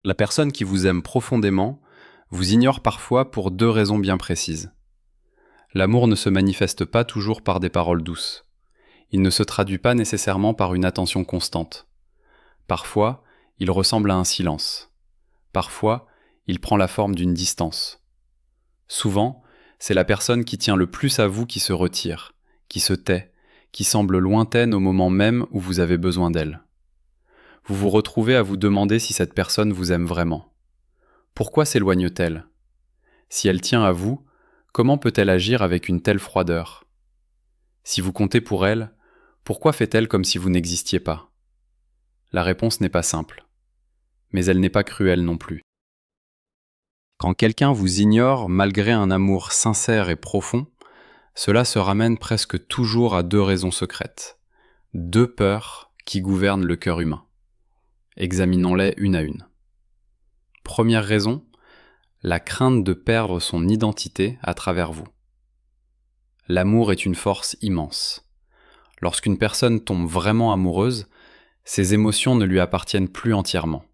La personne qui vous aime profondément vous ignore parfois pour deux raisons bien précises. L'amour ne se manifeste pas toujours par des paroles douces. Il ne se traduit pas nécessairement par une attention constante. Parfois, il ressemble à un silence. Parfois, il prend la forme d'une distance. Souvent, c'est la personne qui tient le plus à vous qui se retire, qui se tait, qui semble lointaine au moment même où vous avez besoin d'elle. Vous vous retrouvez à vous demander si cette personne vous aime vraiment. Pourquoi s'éloigne-t-elle ? Si elle tient à vous, comment peut-elle agir avec une telle froideur ? Si vous comptez pour elle, pourquoi fait-elle comme si vous n'existiez pas ? La réponse n'est pas simple. Mais elle n'est pas cruelle non plus. Quand quelqu'un vous ignore malgré un amour sincère et profond, cela se ramène presque toujours à deux raisons secrètes, deux peurs qui gouvernent le cœur humain. Examinons-les une à une. Première raison, la crainte de perdre son identité à travers vous. L'amour est une force immense. Lorsqu'une personne tombe vraiment amoureuse, ses émotions ne lui appartiennent plus entièrement.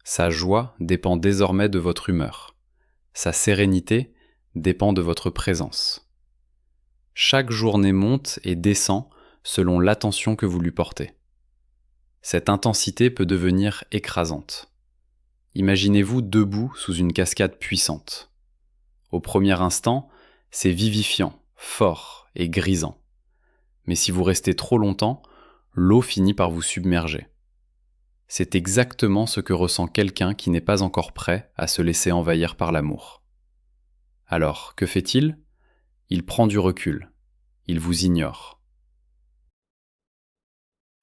Sa joie dépend désormais de votre humeur. Sa sérénité dépend de votre présence. Chaque journée monte et descend selon l'attention que vous lui portez. Cette intensité peut devenir écrasante. Imaginez-vous debout sous une cascade puissante. Au premier instant, c'est vivifiant, fort et grisant. Mais si vous restez trop longtemps, l'eau finit par vous submerger. C'est exactement ce que ressent quelqu'un qui n'est pas encore prêt à se laisser envahir par l'amour. Alors, que fait-il ? Il prend du recul. Il vous ignore.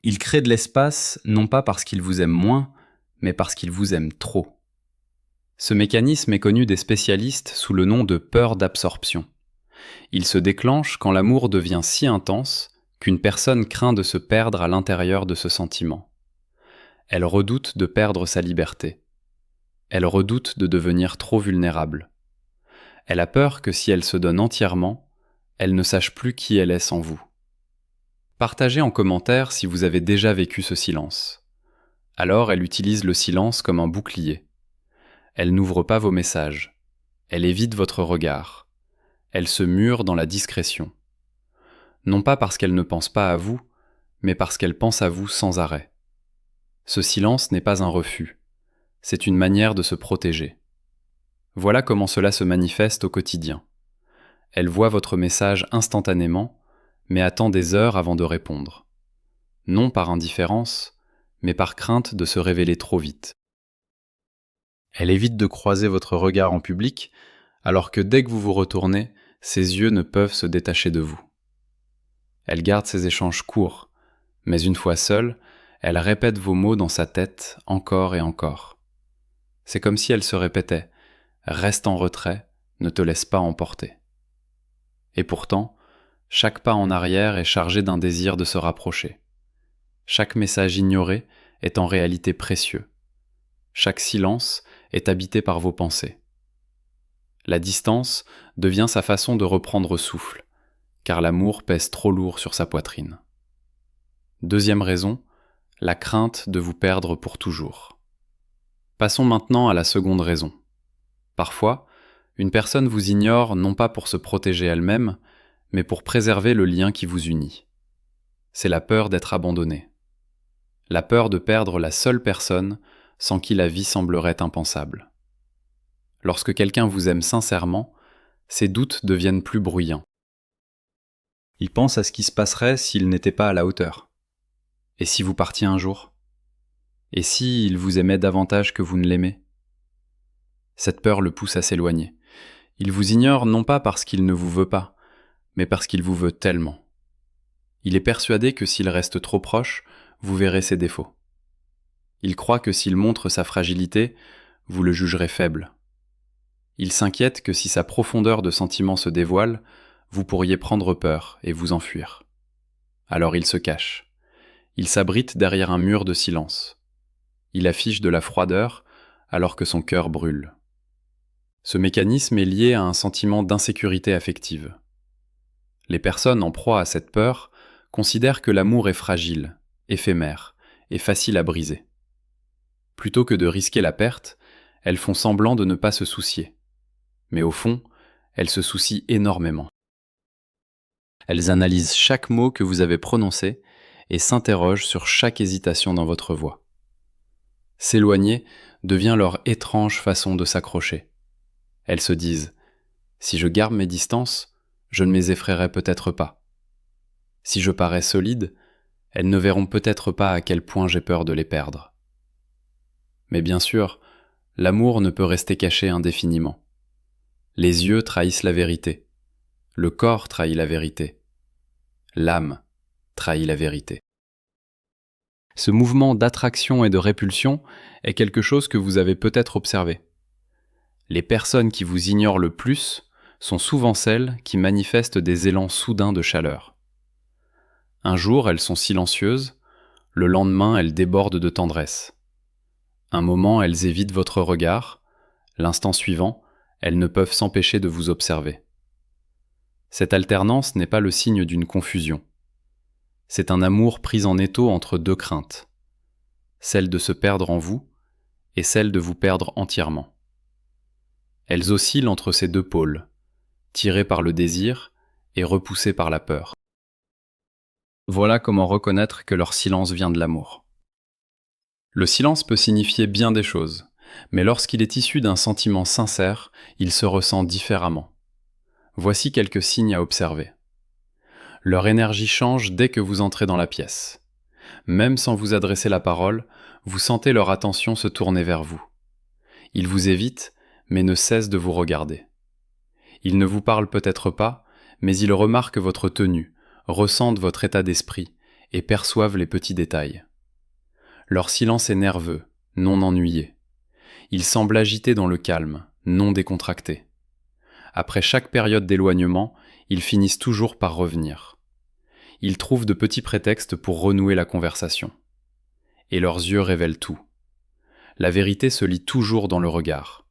Il crée de l'espace, non pas parce qu'il vous aime moins, mais parce qu'il vous aime trop. Ce mécanisme est connu des spécialistes sous le nom de peur d'absorption. Il se déclenche quand l'amour devient si intense qu'une personne craint de se perdre à l'intérieur de ce sentiment. Elle redoute de perdre sa liberté. Elle redoute de devenir trop vulnérable. Elle a peur que si elle se donne entièrement, elle ne sache plus qui elle est sans vous. Partagez en commentaire si vous avez déjà vécu ce silence. Alors elle utilise le silence comme un bouclier. Elle n'ouvre pas vos messages. Elle évite votre regard. Elle se mure dans la discrétion. Non pas parce qu'elle ne pense pas à vous, mais parce qu'elle pense à vous sans arrêt. Ce silence n'est pas un refus. C'est une manière de se protéger. Voilà comment cela se manifeste au quotidien. Elle voit votre message instantanément, mais attend des heures avant de répondre. Non par indifférence, mais par crainte de se révéler trop vite. Elle évite de croiser votre regard en public, alors que dès que vous vous retournez, ses yeux ne peuvent se détacher de vous. Elle garde ses échanges courts, mais une fois seule, elle répète vos mots dans sa tête encore et encore. C'est comme si elle se répétait « Reste en retrait, ne te laisse pas emporter ». Et pourtant, chaque pas en arrière est chargé d'un désir de se rapprocher. Chaque message ignoré est en réalité précieux. Chaque silence est habité par vos pensées. La distance devient sa façon de reprendre souffle, car l'amour pèse trop lourd sur sa poitrine. Deuxième raison, la crainte de vous perdre pour toujours. Passons maintenant à la seconde raison. Parfois, une personne vous ignore non pas pour se protéger elle-même, mais pour préserver le lien qui vous unit. C'est la peur d'être abandonné. La peur de perdre la seule personne sans qui la vie semblerait impensable. Lorsque quelqu'un vous aime sincèrement, ses doutes deviennent plus bruyants. Il pense à ce qui se passerait s'il n'était pas à la hauteur. Et si vous partiez un jour ? Et si il vous aimait davantage que vous ne l'aimez ? Cette peur le pousse à s'éloigner. Il vous ignore non pas parce qu'il ne vous veut pas, mais parce qu'il vous veut tellement. Il est persuadé que s'il reste trop proche, vous verrez ses défauts. Il croit que s'il montre sa fragilité, vous le jugerez faible. Il s'inquiète que si sa profondeur de sentiment se dévoile, vous pourriez prendre peur et vous enfuir. Alors il se cache. Il s'abrite derrière un mur de silence. Il affiche de la froideur alors que son cœur brûle. Ce mécanisme est lié à un sentiment d'insécurité affective. Les personnes en proie à cette peur considèrent que l'amour est fragile, éphémère et facile à briser. Plutôt que de risquer la perte, elles font semblant de ne pas se soucier. Mais au fond, elles se soucient énormément. Elles analysent chaque mot que vous avez prononcé et s'interrogent sur chaque hésitation dans votre voix. S'éloigner devient leur étrange façon de s'accrocher. Elles se disent « Si je garde mes distances, je ne les effraierai peut-être pas. Si je parais solide, elles ne verront peut-être pas à quel point j'ai peur de les perdre. » Mais bien sûr, l'amour ne peut rester caché indéfiniment. Les yeux trahissent la vérité. Le corps trahit la vérité. L'âme trahit la vérité. Ce mouvement d'attraction et de répulsion est quelque chose que vous avez peut-être observé. Les personnes qui vous ignorent le plus sont souvent celles qui manifestent des élans soudains de chaleur. Un jour, elles sont silencieuses, le lendemain, elles débordent de tendresse. Un moment, elles évitent votre regard, l'instant suivant, elles ne peuvent s'empêcher de vous observer. Cette alternance n'est pas le signe d'une confusion. C'est un amour pris en étau entre deux craintes, celle de se perdre en vous et celle de vous perdre entièrement. Elles oscillent entre ces deux pôles, tirées par le désir et repoussées par la peur. Voilà comment reconnaître que leur silence vient de l'amour. Le silence peut signifier bien des choses, mais lorsqu'il est issu d'un sentiment sincère, il se ressent différemment. Voici quelques signes à observer. Leur énergie change dès que vous entrez dans la pièce. Même sans vous adresser la parole, vous sentez leur attention se tourner vers vous. Ils vous évitent, mais ne cessent de vous regarder. Ils ne vous parlent peut-être pas, mais ils remarquent votre tenue, ressentent votre état d'esprit et perçoivent les petits détails. Leur silence est nerveux, non ennuyé. Ils semblent agités dans le calme, non décontractés. Après chaque période d'éloignement, ils finissent toujours par revenir. Ils trouvent de petits prétextes pour renouer la conversation. Et leurs yeux révèlent tout. La vérité se lit toujours dans le regard.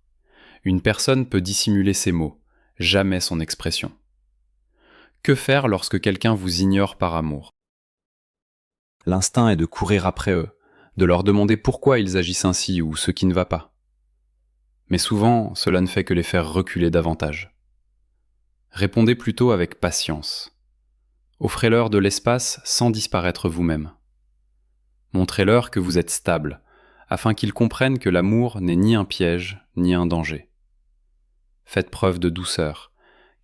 Une personne peut dissimuler ses mots, jamais son expression. Que faire lorsque quelqu'un vous ignore par amour ? L'instinct est de courir après eux, de leur demander pourquoi ils agissent ainsi ou ce qui ne va pas. Mais souvent, cela ne fait que les faire reculer davantage. Répondez plutôt avec patience. Offrez-leur de l'espace sans disparaître vous-même. Montrez-leur que vous êtes stable, afin qu'ils comprennent que l'amour n'est ni un piège, ni un danger. Faites preuve de douceur,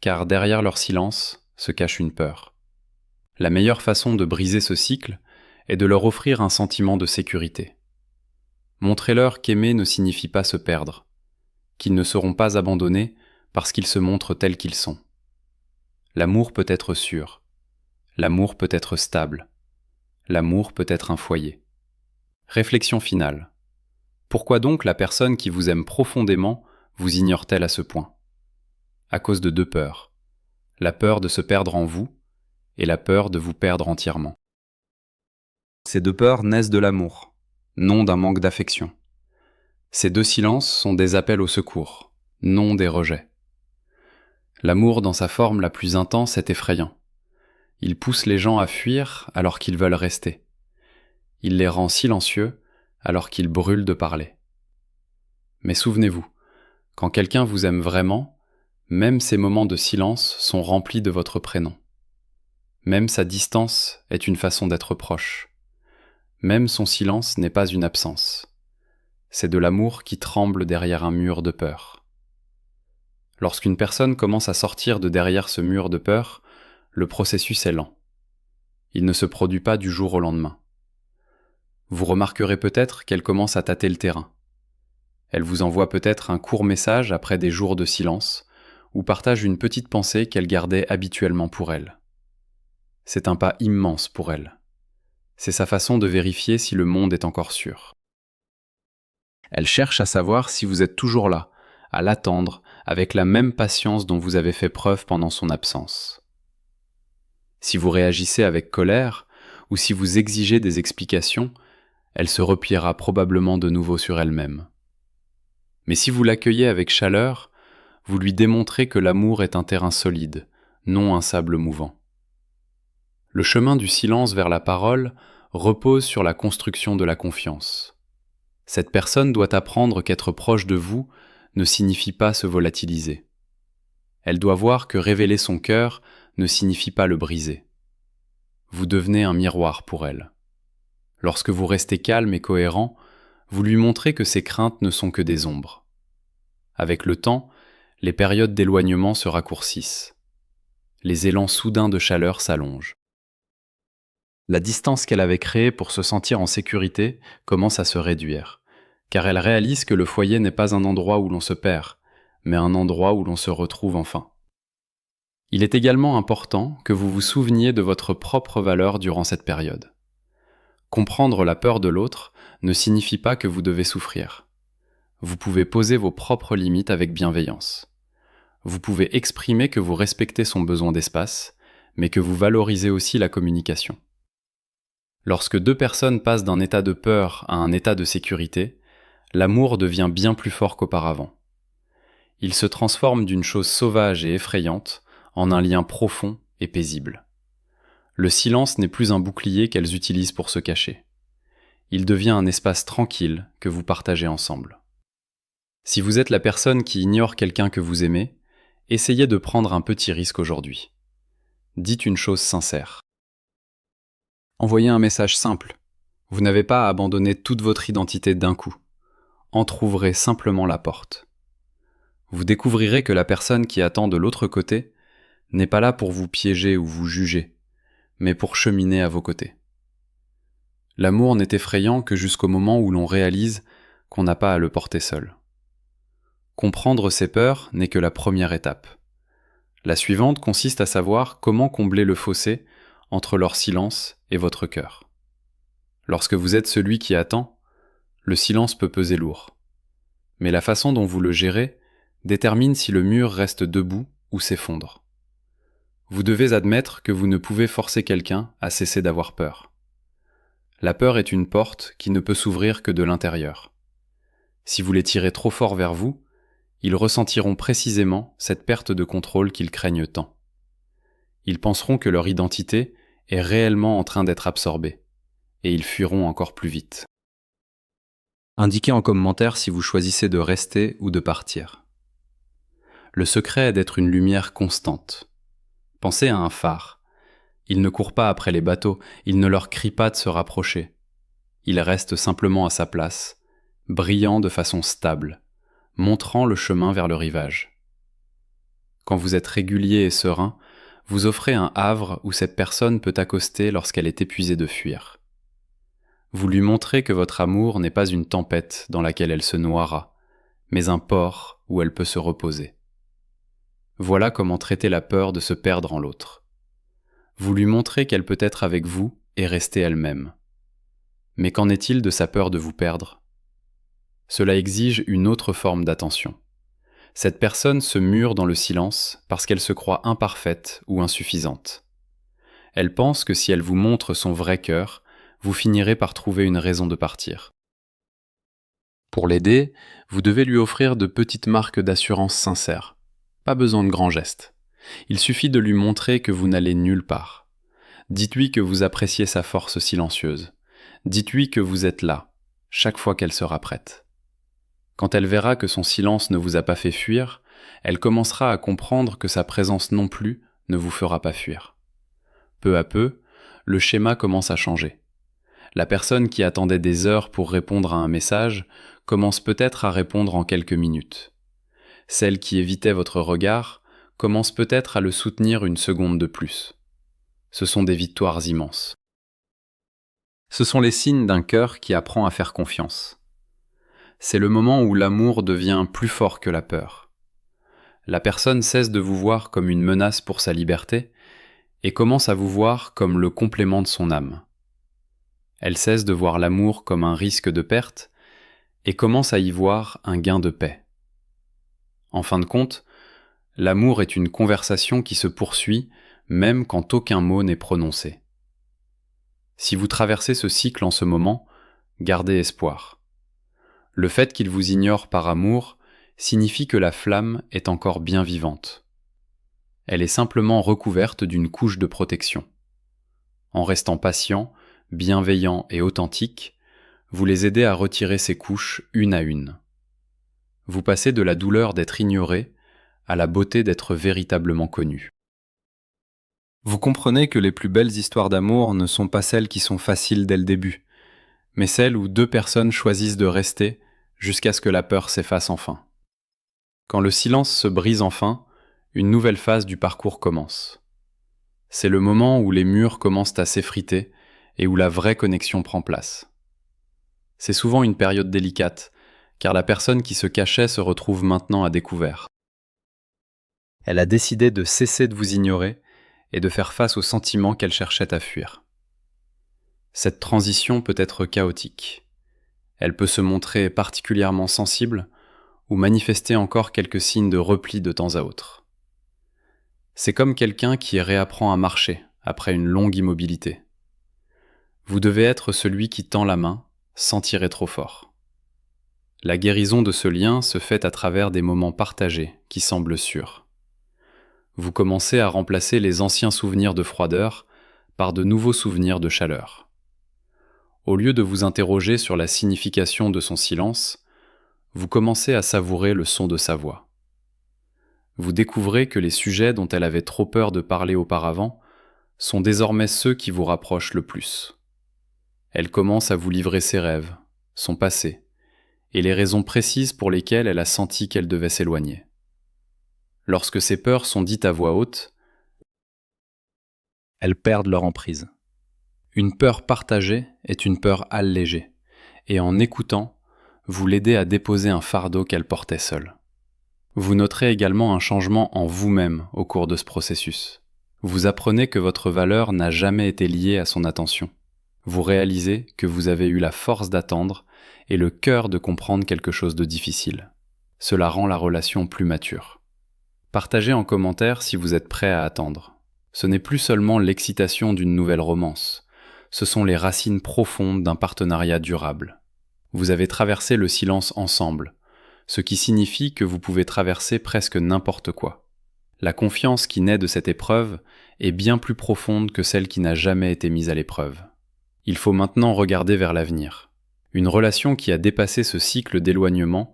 car derrière leur silence se cache une peur. La meilleure façon de briser ce cycle est de leur offrir un sentiment de sécurité. Montrez-leur qu'aimer ne signifie pas se perdre, qu'ils ne seront pas abandonnés parce qu'ils se montrent tels qu'ils sont. L'amour peut être sûr, l'amour peut être stable, l'amour peut être un foyer. Réflexion finale. Pourquoi donc la personne qui vous aime profondément vous ignore-t-elle à ce point ? À cause de deux peurs. La peur de se perdre en vous et la peur de vous perdre entièrement. Ces deux peurs naissent de l'amour, non d'un manque d'affection. Ces deux silences sont des appels au secours, non des rejets. L'amour dans sa forme la plus intense est effrayant. Il pousse les gens à fuir alors qu'ils veulent rester. Il les rend silencieux alors qu'ils brûlent de parler. Mais souvenez-vous, quand quelqu'un vous aime vraiment, même ces moments de silence sont remplis de votre prénom. Même sa distance est une façon d'être proche. Même son silence n'est pas une absence. C'est de l'amour qui tremble derrière un mur de peur. Lorsqu'une personne commence à sortir de derrière ce mur de peur, le processus est lent. Il ne se produit pas du jour au lendemain. Vous remarquerez peut-être qu'elle commence à tâter le terrain. Elle vous envoie peut-être un court message après des jours de silence, ou partage une petite pensée qu'elle gardait habituellement pour elle. C'est un pas immense pour elle. C'est sa façon de vérifier si le monde est encore sûr. Elle cherche à savoir si vous êtes toujours là, à l'attendre, avec la même patience dont vous avez fait preuve pendant son absence. Si vous réagissez avec colère, ou si vous exigez des explications, elle se repliera probablement de nouveau sur elle-même. Mais si vous l'accueillez avec chaleur, vous lui démontrez que l'amour est un terrain solide, non un sable mouvant. Le chemin du silence vers la parole repose sur la construction de la confiance. Cette personne doit apprendre qu'être proche de vous ne signifie pas se volatiliser. Elle doit voir que révéler son cœur ne signifie pas le briser. Vous devenez un miroir pour elle. Lorsque vous restez calme et cohérent, vous lui montrez que ses craintes ne sont que des ombres. Avec le temps, les périodes d'éloignement se raccourcissent. Les élans soudains de chaleur s'allongent. La distance qu'elle avait créée pour se sentir en sécurité commence à se réduire, car elle réalise que le foyer n'est pas un endroit où l'on se perd, mais un endroit où l'on se retrouve enfin. Il est également important que vous vous souveniez de votre propre valeur durant cette période. Comprendre la peur de l'autre ne signifie pas que vous devez souffrir. Vous pouvez poser vos propres limites avec bienveillance. Vous pouvez exprimer que vous respectez son besoin d'espace, mais que vous valorisez aussi la communication. Lorsque deux personnes passent d'un état de peur à un état de sécurité, l'amour devient bien plus fort qu'auparavant. Il se transforme d'une chose sauvage et effrayante en un lien profond et paisible. Le silence n'est plus un bouclier qu'elles utilisent pour se cacher. Il devient un espace tranquille que vous partagez ensemble. Si vous êtes la personne qui ignore quelqu'un que vous aimez, essayez de prendre un petit risque aujourd'hui. Dites une chose sincère. Envoyez un message simple. Vous n'avez pas à abandonner toute votre identité d'un coup. Entr'ouvrez simplement la porte. Vous découvrirez que la personne qui attend de l'autre côté n'est pas là pour vous piéger ou vous juger, mais pour cheminer à vos côtés. L'amour n'est effrayant que jusqu'au moment où l'on réalise qu'on n'a pas à le porter seul. Comprendre ses peurs n'est que la première étape. La suivante consiste à savoir comment combler le fossé entre leur silence et votre cœur. Lorsque vous êtes celui qui attend, le silence peut peser lourd. Mais la façon dont vous le gérez détermine si le mur reste debout ou s'effondre. Vous devez admettre que vous ne pouvez forcer quelqu'un à cesser d'avoir peur. La peur est une porte qui ne peut s'ouvrir que de l'intérieur. Si vous les tirez trop fort vers vous, ils ressentiront précisément cette perte de contrôle qu'ils craignent tant. Ils penseront que leur identité est réellement en train d'être absorbée, et ils fuiront encore plus vite. Indiquez en commentaire si vous choisissez de rester ou de partir. Le secret est d'être une lumière constante. Pensez à un phare. Il ne court pas après les bateaux, il ne leur crie pas de se rapprocher. Il reste simplement à sa place, brillant de façon stable, montrant le chemin vers le rivage. Quand vous êtes régulier et serein, vous offrez un havre où cette personne peut accoster lorsqu'elle est épuisée de fuir. Vous lui montrez que votre amour n'est pas une tempête dans laquelle elle se noiera, mais un port où elle peut se reposer. Voilà comment traiter la peur de se perdre en l'autre. Vous lui montrez qu'elle peut être avec vous et rester elle-même. Mais qu'en est-il de sa peur de vous perdre ? Cela exige une autre forme d'attention. Cette personne se mure dans le silence parce qu'elle se croit imparfaite ou insuffisante. Elle pense que si elle vous montre son vrai cœur, vous finirez par trouver une raison de partir. Pour l'aider, vous devez lui offrir de petites marques d'assurance sincères. Pas besoin de grands gestes. Il suffit de lui montrer que vous n'allez nulle part. Dites-lui que vous appréciez sa force silencieuse. Dites-lui que vous êtes là, chaque fois qu'elle sera prête. Quand elle verra que son silence ne vous a pas fait fuir, elle commencera à comprendre que sa présence non plus ne vous fera pas fuir. Peu à peu, le schéma commence à changer. La personne qui attendait des heures pour répondre à un message commence peut-être à répondre en quelques minutes. Celle qui évitait votre regard commence peut-être à le soutenir une seconde de plus. Ce sont des victoires immenses. Ce sont les signes d'un cœur qui apprend à faire confiance. C'est le moment où l'amour devient plus fort que la peur. La personne cesse de vous voir comme une menace pour sa liberté et commence à vous voir comme le complément de son âme. Elle cesse de voir l'amour comme un risque de perte et commence à y voir un gain de paix. En fin de compte, l'amour est une conversation qui se poursuit même quand aucun mot n'est prononcé. Si vous traversez ce cycle en ce moment, gardez espoir. Le fait qu'il vous ignore par amour signifie que la flamme est encore bien vivante. Elle est simplement recouverte d'une couche de protection. En restant patient, bienveillant et authentique, Vous les aidez à retirer ces couches une à une. Vous passez de la douleur d'être ignoré à la beauté d'être véritablement connu. Vous comprenez que les plus belles histoires d'amour ne sont pas celles qui sont faciles dès le début, mais celles où deux personnes choisissent de rester jusqu'à ce que la peur s'efface enfin. Quand le silence se brise enfin, une nouvelle phase du parcours commence. C'est le moment où les murs commencent à s'effriter et où la vraie connexion prend place. C'est souvent une période délicate, car la personne qui se cachait se retrouve maintenant à découvert. Elle a décidé de cesser de vous ignorer et de faire face aux sentiments qu'elle cherchait à fuir. Cette transition peut être chaotique. Elle peut se montrer particulièrement sensible ou manifester encore quelques signes de repli de temps à autre. C'est comme quelqu'un qui réapprend à marcher après une longue immobilité. Vous devez être celui qui tend la main sans tirer trop fort. La guérison de ce lien se fait à travers des moments partagés qui semblent sûrs. Vous commencez à remplacer les anciens souvenirs de froideur par de nouveaux souvenirs de chaleur. Au lieu de vous interroger sur la signification de son silence, vous commencez à savourer le son de sa voix. Vous découvrez que les sujets dont elle avait trop peur de parler auparavant sont désormais ceux qui vous rapprochent le plus. Elle commence à vous livrer ses rêves, son passé, et les raisons précises pour lesquelles elle a senti qu'elle devait s'éloigner. Lorsque ces peurs sont dites à voix haute, elles perdent leur emprise. Une peur partagée est une peur allégée, et en écoutant, vous l'aidez à déposer un fardeau qu'elle portait seule. Vous noterez également un changement en vous-même au cours de ce processus. Vous apprenez que votre valeur n'a jamais été liée à son attention. Vous réalisez que vous avez eu la force d'attendre et le cœur de comprendre quelque chose de difficile. Cela rend la relation plus mature. Partagez en commentaire si vous êtes prêt à attendre. Ce n'est plus seulement l'excitation d'une nouvelle romance, ce sont les racines profondes d'un partenariat durable. Vous avez traversé le silence ensemble, ce qui signifie que vous pouvez traverser presque n'importe quoi. La confiance qui naît de cette épreuve est bien plus profonde que celle qui n'a jamais été mise à l'épreuve. Il faut maintenant regarder vers l'avenir. Une relation qui a dépassé ce cycle d'éloignement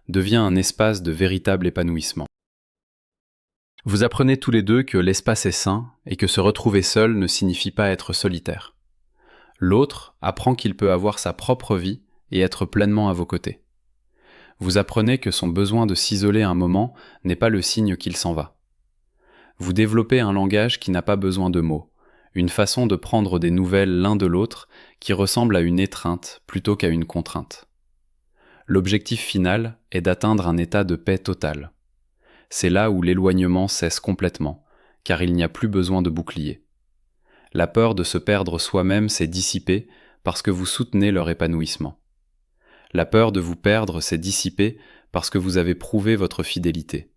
devient un espace de véritable épanouissement. Vous apprenez tous les deux que l'espace est sain et que se retrouver seul ne signifie pas être solitaire. L'autre apprend qu'il peut avoir sa propre vie et être pleinement à vos côtés. Vous apprenez que son besoin de s'isoler un moment n'est pas le signe qu'il s'en va. Vous développez un langage qui n'a pas besoin de mots, une façon de prendre des nouvelles l'un de l'autre qui ressemble à une étreinte plutôt qu'à une contrainte. L'objectif final est d'atteindre un état de paix totale. C'est là où l'éloignement cesse complètement, car il n'y a plus besoin de bouclier. La peur de se perdre soi-même s'est dissipée parce que vous soutenez leur épanouissement. La peur de vous perdre s'est dissipée parce que vous avez prouvé votre fidélité.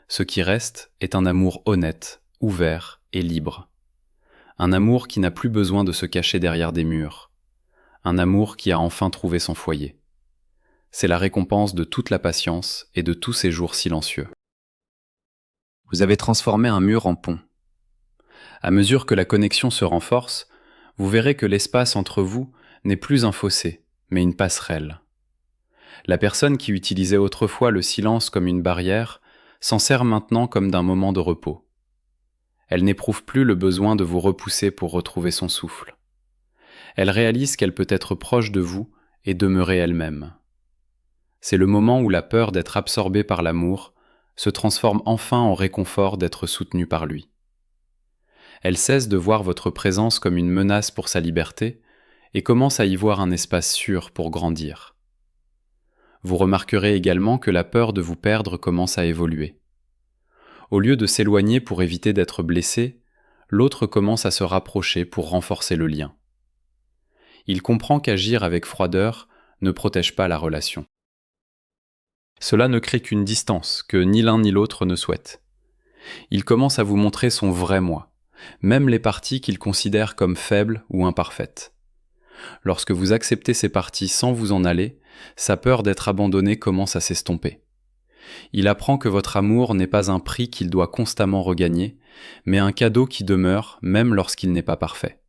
Ce qui reste est un amour honnête, ouvert et libre. Un amour qui n'a plus besoin de se cacher derrière des murs. Un amour qui a enfin trouvé son foyer. C'est la récompense de toute la patience et de tous ces jours silencieux. Vous avez transformé un mur en pont. À mesure que la connexion se renforce, vous verrez que l'espace entre vous n'est plus un fossé, mais une passerelle. La personne qui utilisait autrefois le silence comme une barrière s'en sert maintenant comme d'un moment de repos. Elle n'éprouve plus le besoin de vous repousser pour retrouver son souffle. Elle réalise qu'elle peut être proche de vous et demeurer elle-même. C'est le moment où la peur d'être absorbée par l'amour se transforme enfin en réconfort d'être soutenue par lui. Elle cesse de voir votre présence comme une menace pour sa liberté et commence à y voir un espace sûr pour grandir. Vous remarquerez également que la peur de vous perdre commence à évoluer. Au lieu de s'éloigner pour éviter d'être blessé, l'autre commence à se rapprocher pour renforcer le lien. Il comprend qu'agir avec froideur ne protège pas la relation. Cela ne crée qu'une distance que ni l'un ni l'autre ne souhaite. Il commence à vous montrer son vrai moi, même les parties qu'il considère comme faibles ou imparfaites. Lorsque vous acceptez ces parties sans vous en aller, sa peur d'être abandonné commence à s'estomper. Il apprend que votre amour n'est pas un prix qu'il doit constamment regagner, mais un cadeau qui demeure même lorsqu'il n'est pas parfait.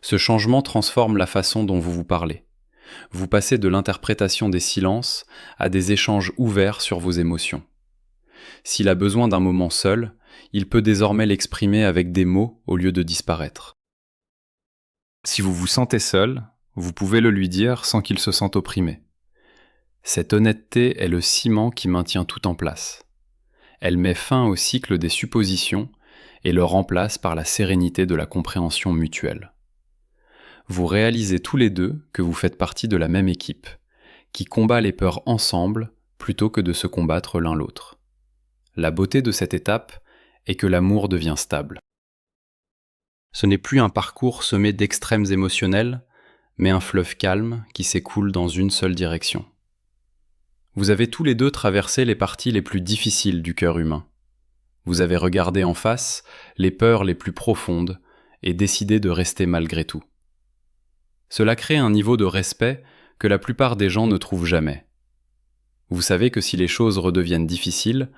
Ce changement transforme la façon dont vous vous parlez. Vous passez de l'interprétation des silences à des échanges ouverts sur vos émotions. S'il a besoin d'un moment seul, il peut désormais l'exprimer avec des mots au lieu de disparaître. Si vous vous sentez seul, vous pouvez le lui dire sans qu'il se sente opprimé. Cette honnêteté est le ciment qui maintient tout en place. Elle met fin au cycle des suppositions et le remplace par la sérénité de la compréhension mutuelle. Vous réalisez tous les deux que vous faites partie de la même équipe, qui combat les peurs ensemble plutôt que de se combattre l'un l'autre. La beauté de cette étape est que l'amour devient stable. Ce n'est plus un parcours semé d'extrêmes émotionnels, mais un fleuve calme qui s'écoule dans une seule direction. Vous avez tous les deux traversé les parties les plus difficiles du cœur humain. Vous avez regardé en face les peurs les plus profondes et décidé de rester malgré tout. Cela crée un niveau de respect que la plupart des gens ne trouvent jamais. Vous savez que si les choses redeviennent difficiles,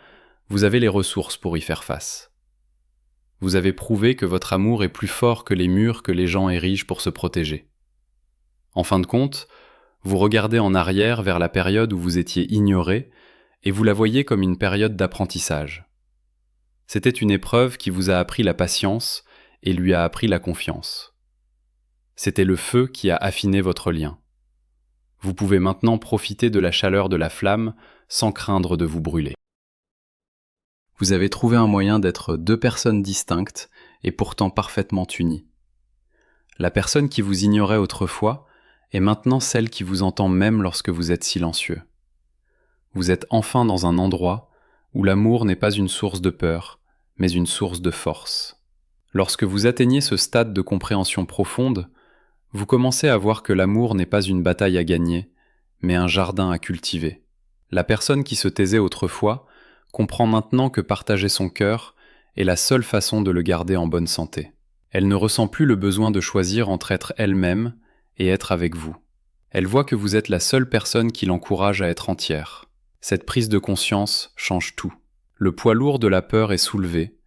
vous avez les ressources pour y faire face. Vous avez prouvé que votre amour est plus fort que les murs que les gens érigent pour se protéger. En fin de compte, vous regardez en arrière vers la période où vous étiez ignoré et vous la voyez comme une période d'apprentissage. C'était une épreuve qui vous a appris la patience et lui a appris la confiance. C'était le feu qui a affiné votre lien. Vous pouvez maintenant profiter de la chaleur de la flamme sans craindre de vous brûler. Vous avez trouvé un moyen d'être deux personnes distinctes et pourtant parfaitement unies. La personne qui vous ignorait autrefois est maintenant celle qui vous entend même lorsque vous êtes silencieux. Vous êtes enfin dans un endroit où l'amour n'est pas une source de peur, mais une source de force. Lorsque vous atteignez ce stade de compréhension profonde, vous commencez à voir que l'amour n'est pas une bataille à gagner, mais un jardin à cultiver. La personne qui se taisait autrefois comprend maintenant que partager son cœur est la seule façon de le garder en bonne santé. Elle ne ressent plus le besoin de choisir entre être elle-même et être avec vous. Elle voit que vous êtes la seule personne qui l'encourage à être entière. Cette prise de conscience change tout. Le poids lourd de la peur est soulevé,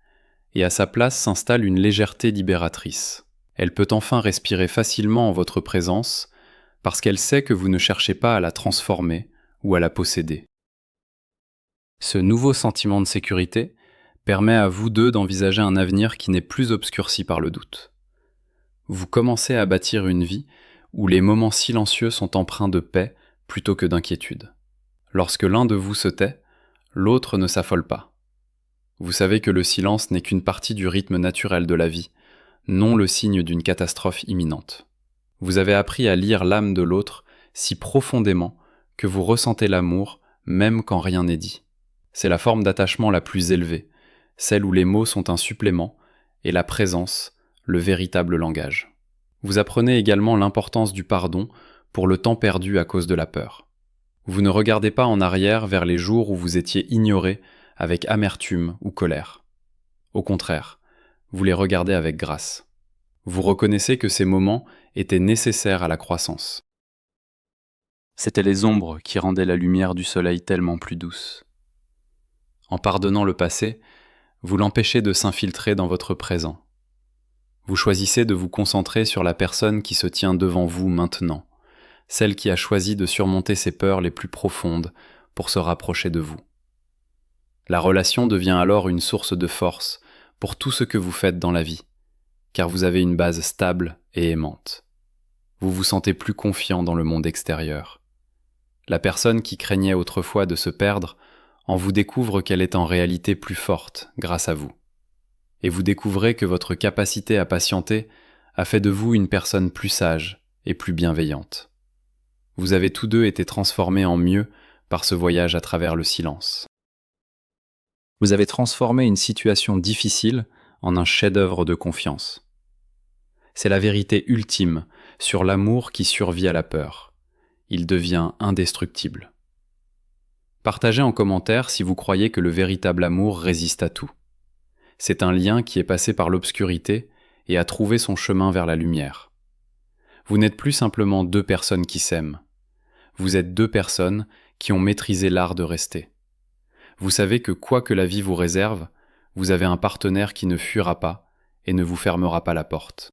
et à sa place s'installe une légèreté libératrice. Elle peut enfin respirer facilement en votre présence, parce qu'elle sait que vous ne cherchez pas à la transformer ou à la posséder. Ce nouveau sentiment de sécurité permet à vous deux d'envisager un avenir qui n'est plus obscurci par le doute. Vous commencez à bâtir une vie où les moments silencieux sont empreints de paix plutôt que d'inquiétude. Lorsque l'un de vous se tait, l'autre ne s'affole pas. Vous savez que le silence n'est qu'une partie du rythme naturel de la vie, non le signe d'une catastrophe imminente. Vous avez appris à lire l'âme de l'autre si profondément que vous ressentez l'amour même quand rien n'est dit. C'est la forme d'attachement la plus élevée, celle où les mots sont un supplément et la présence, le véritable langage. Vous apprenez également l'importance du pardon pour le temps perdu à cause de la peur. Vous ne regardez pas en arrière vers les jours où vous étiez ignoré avec amertume ou colère. Au contraire, vous les regardez avec grâce. Vous reconnaissez que ces moments étaient nécessaires à la croissance. C'étaient les ombres qui rendaient la lumière du soleil tellement plus douce. En pardonnant le passé, vous l'empêchez de s'infiltrer dans votre présent. Vous choisissez de vous concentrer sur la personne qui se tient devant vous maintenant, celle qui a choisi de surmonter ses peurs les plus profondes pour se rapprocher de vous. La relation devient alors une source de force pour tout ce que vous faites dans la vie, car vous avez une base stable et aimante. Vous vous sentez plus confiant dans le monde extérieur. La personne qui craignait autrefois de se perdre en vous découvre qu'elle est en réalité plus forte grâce à vous. Et vous découvrez que votre capacité à patienter a fait de vous une personne plus sage et plus bienveillante. Vous avez tous deux été transformés en mieux par ce voyage à travers le silence. Vous avez transformé une situation difficile en un chef-d'œuvre de confiance. C'est la vérité ultime sur l'amour qui survit à la peur. Il devient indestructible. Partagez en commentaire si vous croyez que le véritable amour résiste à tout. C'est un lien qui est passé par l'obscurité et a trouvé son chemin vers la lumière. Vous n'êtes plus simplement deux personnes qui s'aiment. Vous êtes deux personnes qui ont maîtrisé l'art de rester. Vous savez que quoi que la vie vous réserve, vous avez un partenaire qui ne fuira pas et ne vous fermera pas la porte.